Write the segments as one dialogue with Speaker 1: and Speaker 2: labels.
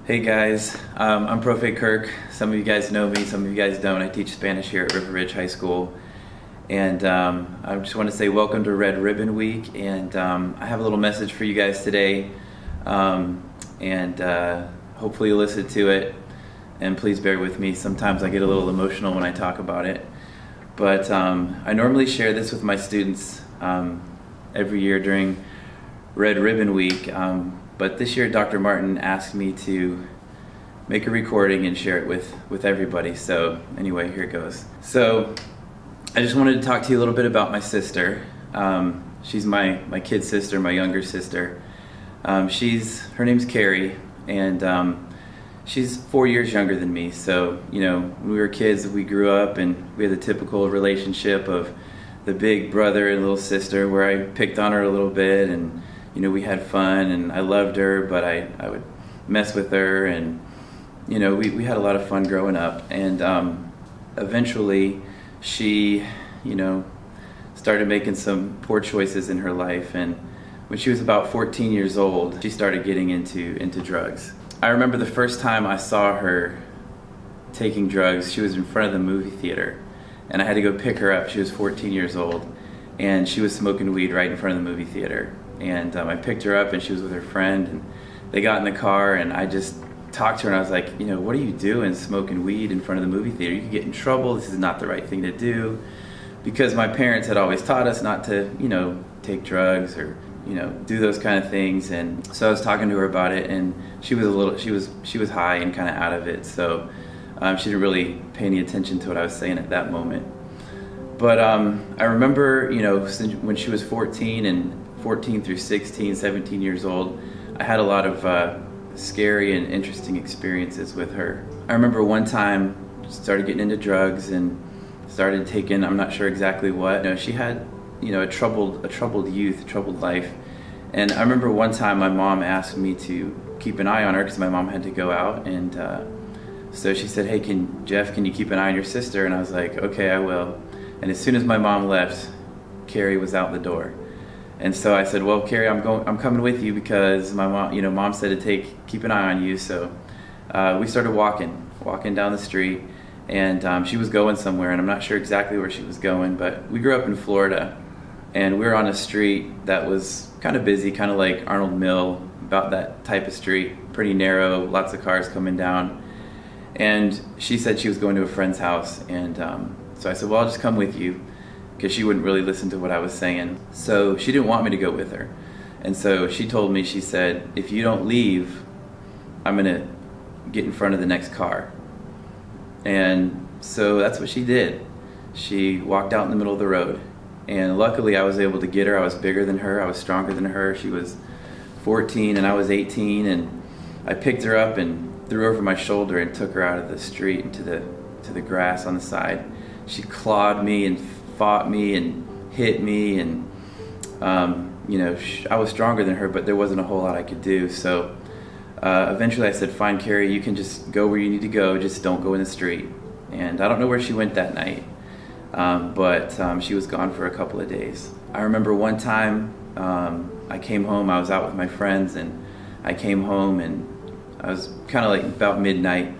Speaker 1: Hey guys, I'm Profe Kirk. Some of you guys know me, some of you guys don't. I teach Spanish here at River Ridge High School. And I just want to say welcome to Red Ribbon Week. And I have a little message for you guys today. Hopefully you'll listen to it. And please bear with me. Sometimes I get a little emotional when I talk about it. But I normally share this with my students every year during Red Ribbon Week. But this year Dr. Martin asked me to make a recording and share it with everybody. So anyway, here it goes. So I just wanted to talk to you a little bit about my sister. She's my kid sister, my younger sister. Her name's Carrie, and she's 4 years younger than me. So, you know, when we were kids, we grew up and we had the typical relationship of the big brother and little sister, where I picked on her a little bit, and you know, we had fun, and I loved her, but I would mess with her, and you know, we had a lot of fun growing up. And eventually she, you know, started making some poor choices in her life, and when she was about 14 years old, she started getting into drugs. I remember the first time I saw her taking drugs, she was in front of the movie theater, and I had to go pick her up. She was 14 years old, and she was smoking weed right in front of the movie theater. And I picked her up, and she was with her friend, and they got in the car, and I just talked to her, and I was like, you know, what are you doing smoking weed in front of the movie theater? You could get in trouble. This is not the right thing to do. Because my parents had always taught us not to, you know, take drugs or, you know, do those kind of things. And so I was talking to her about it, and she was high and kind of out of it. So she didn't really pay any attention to what I was saying at that moment. But I remember, you know, when she was 14 through 16, 17 years old, I had a lot of scary and interesting experiences with her. I remember one time started getting into drugs and started taking, I'm not sure exactly what. You know, she had, you know, a troubled youth, a troubled life. And I remember one time my mom asked me to keep an eye on her because my mom had to go out, and so she said, hey, Jeff, can you keep an eye on your sister? And I was like, okay, I will. And as soon as my mom left, Carrie was out the door. And so I said, well, Carrie, I'm coming with you because my mom, you know, mom said to keep an eye on you. So we started walking down the street, and she was going somewhere, and I'm not sure exactly where she was going, but we grew up in Florida, and we were on a street that was kind of busy, kind of like Arnold Mill, about that type of street, pretty narrow, lots of cars coming down. And she said she was going to a friend's house, and so I said, well, I'll just come with you, because she wouldn't really listen to what I was saying. So she didn't want me to go with her. And so she told me, she said, if you don't leave, I'm gonna get in front of the next car. And so that's what she did. She walked out in the middle of the road. And luckily I was able to get her. I was bigger than her, I was stronger than her. She was 14 and I was 18, and I picked her up and threw her over my shoulder and took her out of the street into the grass on the side. She clawed me and fought me and hit me, and you know, I was stronger than her, but there wasn't a whole lot I could do. So eventually I said, fine, Carrie, you can just go where you need to go, just don't go in the street. And I don't know where she went that night, but she was gone for a couple of days. I remember one time I came home, I was out with my friends, and I came home, and I was kind of like about midnight.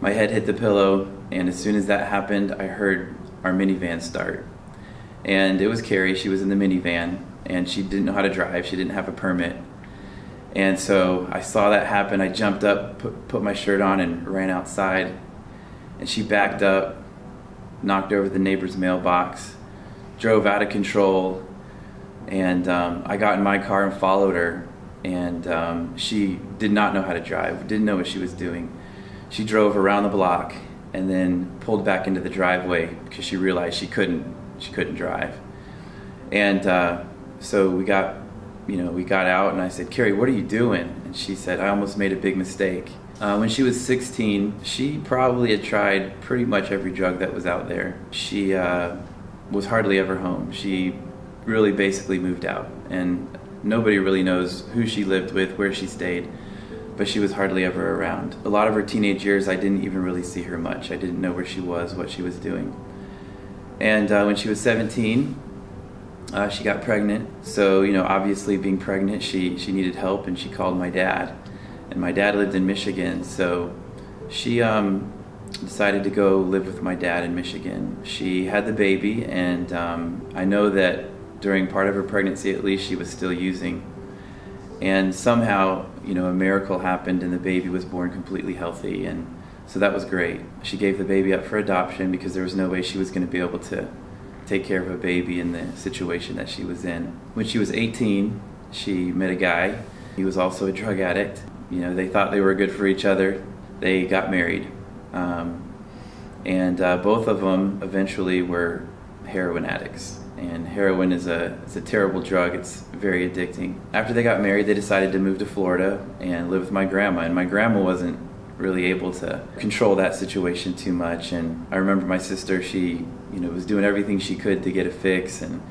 Speaker 1: My head hit the pillow, and as soon as that happened, I heard our minivan start. And it was Carrie. She was in the minivan, and she didn't know how to drive. She didn't have a permit. And so I saw that happen. I jumped up, put my shirt on, and ran outside. And she backed up, knocked over the neighbor's mailbox, drove out of control. And I got in my car and followed her. And she did not know how to drive, didn't know what she was doing. She drove around the block and then pulled back into the driveway because she realized she couldn't drive. And so we got out, and I said, Carrie, what are you doing? And she said, I almost made a big mistake. When she was 16, she probably had tried pretty much every drug that was out there. She was hardly ever home. She really basically moved out, and nobody really knows who she lived with, where she stayed, but she was hardly ever around. A lot of her teenage years, I didn't even really see her much. I didn't know where she was, what she was doing. And when she was 17, she got pregnant. So, you know, obviously being pregnant, she needed help, and she called my dad. and my dad lived in Michigan, so she decided to go live with my dad in Michigan. She had the baby, and I know that during part of her pregnancy at least she was still using. And somehow, a miracle happened and the baby was born completely healthy, and so that was great. She gave the baby up for adoption because there was no way she was going to be able to take care of a baby in the situation that she was in. When she was 18, she met a guy. He was also a drug addict. They thought they were good for each other. They got married. And both of them eventually were heroin addicts. And heroin is a terrible drug. It's very addicting. After they got married, they decided to move to Florida and live with my grandma. And my grandma wasn't really able to control that situation too much. And I remember my sister, she was doing everything she could to get a fix and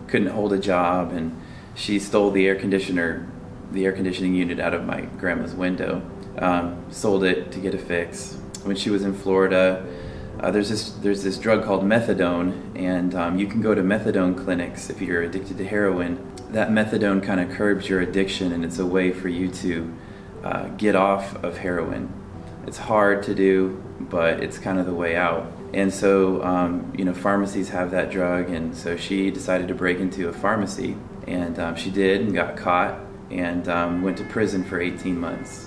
Speaker 1: couldn't hold a job. And she stole the air conditioning unit out of my grandma's window, sold it to get a fix. When she was in Florida, there's this drug called methadone, and you can go to methadone clinics if you're addicted to heroin. That methadone kind of curbs your addiction, and it's a way for you to get off of heroin. It's hard to do, but it's kind of the way out. And so, pharmacies have that drug, and so she decided to break into a pharmacy, and she did, and got caught, and went to prison for 18 months.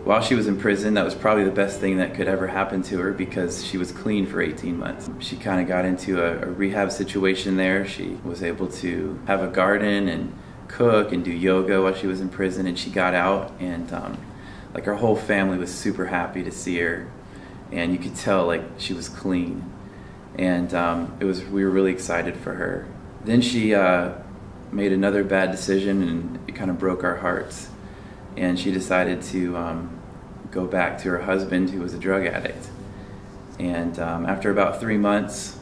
Speaker 1: While she was in prison, that was probably the best thing that could ever happen to her because she was clean for 18 months. She kind of got into a rehab situation there. She was able to have a garden and cook and do yoga while she was in prison, and she got out, and her whole family was super happy to see her, and you could tell she was clean, and we were really excited for her. Then she made another bad decision, and it kind of broke our hearts. And she decided to go back to her husband, who was a drug addict. And after about 3 months,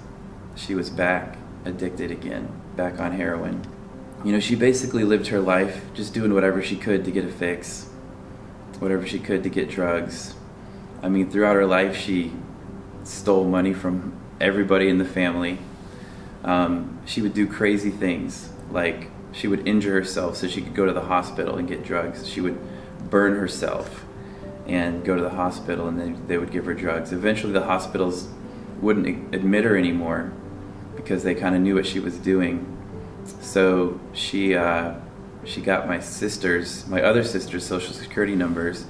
Speaker 1: she was back addicted again, back on heroin. She basically lived her life just doing whatever she could to get a fix, whatever she could to get drugs. Throughout her life, she stole money from everybody in the family. She would do crazy things, like she would injure herself so she could go to the hospital and get drugs. She would burn herself and go to the hospital, and then they would give her drugs. Eventually the hospitals wouldn't admit her anymore because they kind of knew what she was doing. So she got my other sister's social security numbers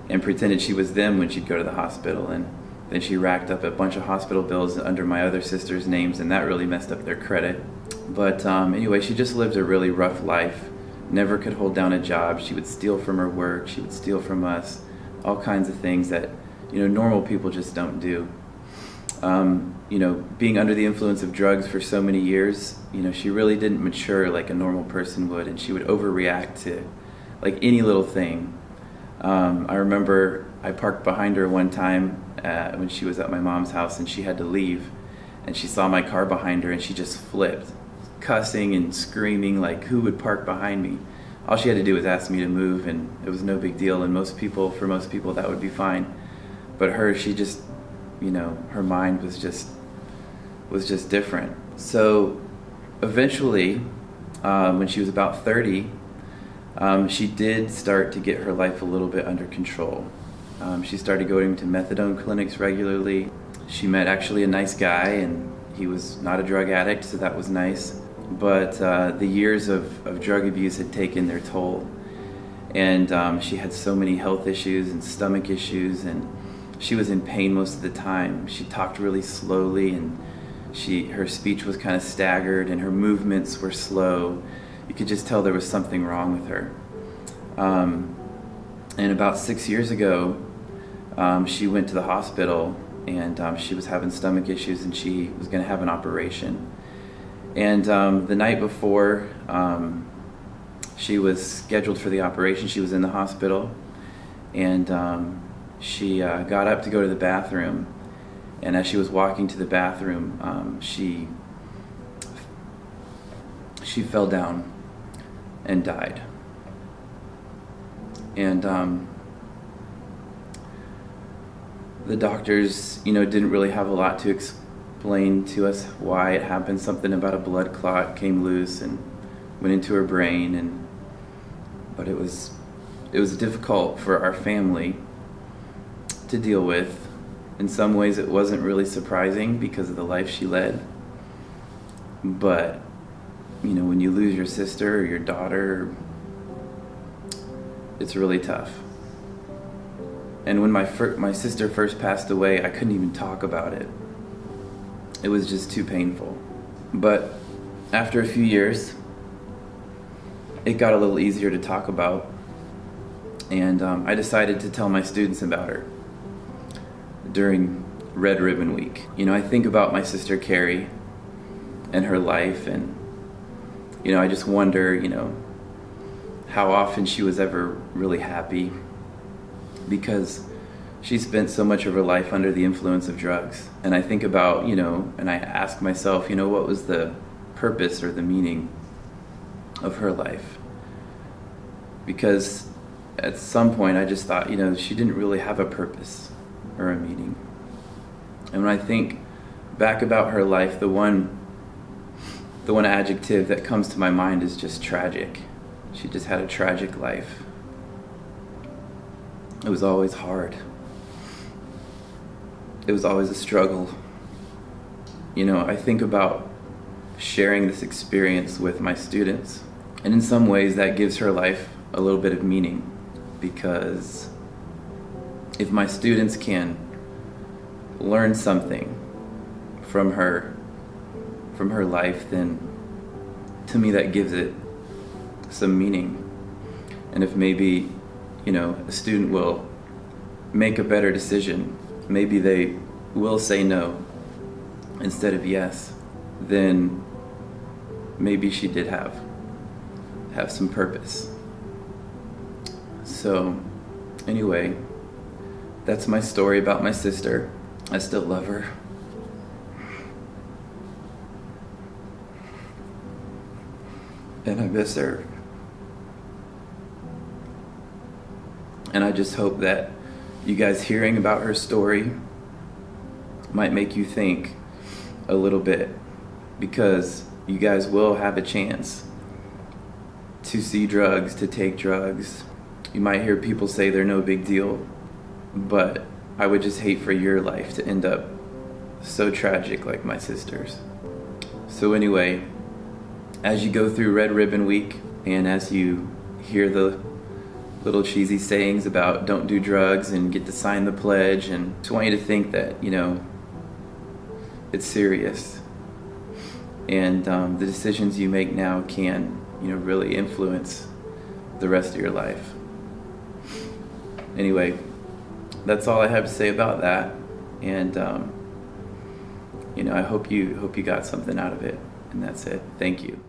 Speaker 1: and pretended she was them when she'd go to the hospital. And then she racked up a bunch of hospital bills under my other sister's names, and that really messed up their credit. But anyway, she just lived a really rough life, never could hold down a job. She would steal from her work, she would steal from us, all kinds of things that normal people just don't do. Being under the influence of drugs for so many years, she really didn't mature like a normal person would, and she would overreact to any little thing. I remember I parked behind her one time when she was at my mom's house, and she had to leave, and she saw my car behind her, and she just flipped, cussing and screaming like, who would park behind me? All she had to do was ask me to move, and it was no big deal, and for most people that would be fine. But her, she just, her mind was just different. So eventually, when she was about 30, she did start to get her life a little bit under control. She started going to methadone clinics regularly. She met actually a nice guy, and he was not a drug addict, so that was nice. But the years of drug abuse had taken their toll, and she had so many health issues and stomach issues, and she was in pain most of the time. She talked really slowly, and her speech was kind of staggered, and her movements were slow. You could just tell there was something wrong with her. And about 6 years ago, she went to the hospital, and she was having stomach issues, and she was going to have an operation. And the night before she was scheduled for the operation, she was in the hospital, and she got up to go to the bathroom, and as she was walking to the bathroom, she fell down and died. And the doctors, didn't really have a lot to explain to us why it happened. Something about a blood clot came loose and went into her brain, but it was it was difficult for our family to deal with. In some ways it wasn't really surprising because of the life she led. But, you know, when you lose your sister or your daughter, it's really tough. And when my sister first passed away, I couldn't even talk about it. It was just too painful. But after a few years, it got a little easier to talk about. And I decided to tell my students about her during Red Ribbon Week. You know, I think about my sister Carrie and her life, and, you know, I just wonder, you know, how often she was ever really happy, because she spent so much of her life under the influence of drugs. And I think about, you know, and I ask myself, you know, what was the purpose or the meaning of her life? Because at some point I just thought, you know, she didn't really have a purpose or a meaning. And when I think back about her life, the one adjective that comes to my mind is just tragic. She just had a tragic life. It was always hard. It was always a struggle. You know, I think about sharing this experience with my students, and in some ways that gives her life a little bit of meaning, because if my students can learn something from her life, then to me that gives it some meaning. And if maybe, you know, a student will make a better decision, maybe they will say no instead of yes, then maybe she did have some purpose. So anyway, that's my story about my sister. I still love her. And I miss her. And I just hope that you guys hearing about her story might make you think a little bit, because you guys will have a chance to see drugs, to take drugs. You might hear people say they're no big deal, but I would just hate for your life to end up so tragic like my sister's. So anyway, as you go through Red Ribbon Week, and as you hear the little cheesy sayings about don't do drugs and get to sign the pledge, and just want you to think that, you know, it's serious. And the decisions you make now can, you know, really influence the rest of your life. Anyway, that's all I have to say about that. And you know, I hope you got something out of it. And that's it. Thank you.